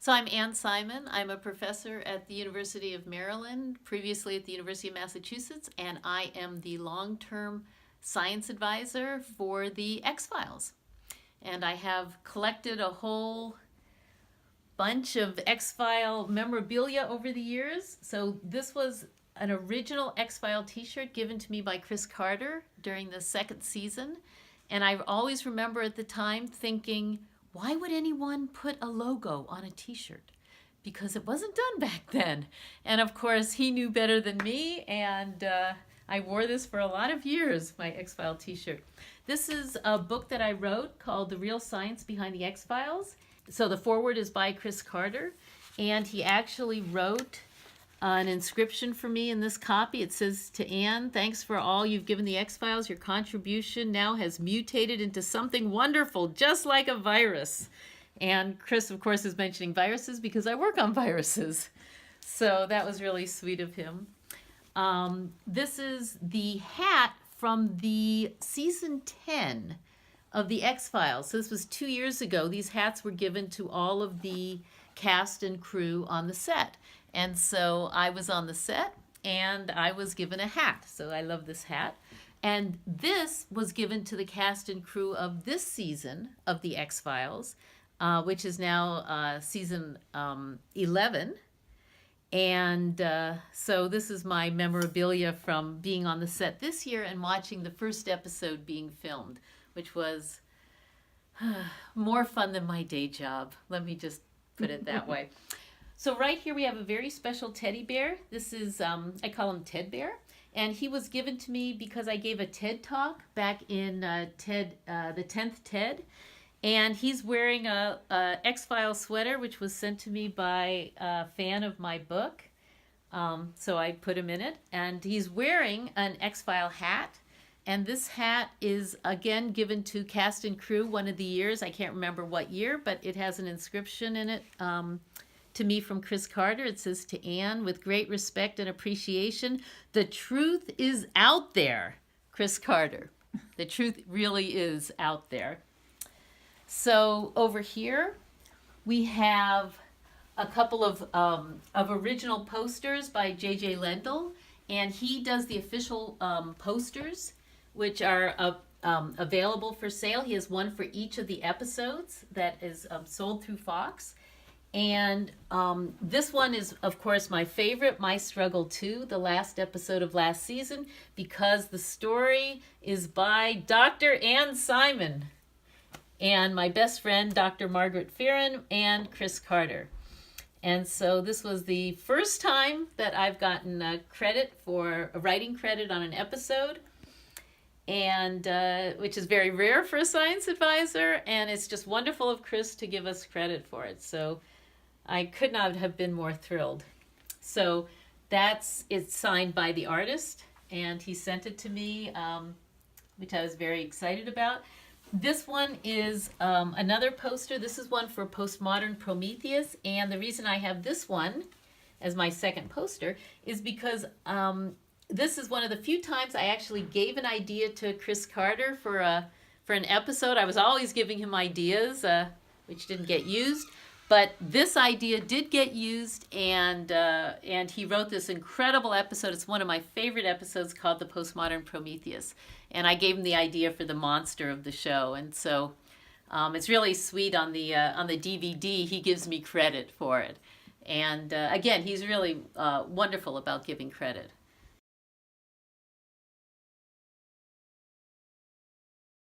So I'm Ann Simon. I'm a professor at the University of Maryland, previously at the University of Massachusetts, and I am the long-term science advisor for the X-Files. And I have collected a whole bunch of X-File memorabilia over the years. So this was an original X-File t-shirt given to me by Chris Carter during the second season. And I always remember at the time thinking, why would anyone put a logo on a t-shirt? Because it wasn't done back then. And of course, he knew better than me, and I wore this for a lot of years, my X-File t-shirt. This is a book that I wrote called The Real Science Behind the X-Files. So the foreword is by Chris Carter, and he actually wrote an inscription for me in this copy. It says, "To Anne, thanks for all you've given the X-Files. Your contribution now has mutated into something wonderful, just like a virus." And Chris, of course, is mentioning viruses because I work on viruses. So that was really sweet of him. This is the hat from the season 10 of the X-Files. So this was 2 years ago. These hats were given to all of the cast and crew on the set. And so I was on the set and I was given a hat. So I love this hat. And this was given to the cast and crew of this season of the X-Files, which is now season 11. And so this is my memorabilia from being on the set this year and watching the first episode being filmed, which was more fun than my day job. Let me just put it that way. So right here we have a very special teddy bear. This is, I call him Ted Bear. And he was given to me because I gave a TED talk back in the 10th TED. And he's wearing a X-Files sweater, which was sent to me by a fan of my book. So I put him in it. And he's wearing an X-File hat. And this hat is, again, given to cast and crew one of the years. I can't remember what year, but it has an inscription in it to me from Chris Carter. It says, "To Anne, with great respect and appreciation, the truth is out there." Chris Carter. The truth really is out there. So over here, we have a couple of original posters by J.J. Lendl, and he does the official posters, which are available for sale. He has one for each of the episodes that is sold through Fox. And this one is, of course, my favorite, My Struggle Too, the last episode of last season, because the story is by Dr. Ann Simon and my best friend, Dr. Margaret Fearon, and Chris Carter. And so this was the first time that I've gotten a writing credit on an episode, and which is very rare for a science advisor, and it's just wonderful of Chris to give us credit for it. So I could not have been more thrilled. So it's signed by the artist, and he sent it to me, which I was very excited about. This one is another poster. This is one for Postmodern Prometheus, and the reason I have this one as my second poster is because this is one of the few times I actually gave an idea to Chris Carter for an episode. I was always giving him ideas, which didn't get used. But this idea did get used, and he wrote this incredible episode. It's one of my favorite episodes called The Postmodern Prometheus. And I gave him the idea for the monster of the show. And so it's really sweet on the DVD. He gives me credit for it. And again, he's really wonderful about giving credit.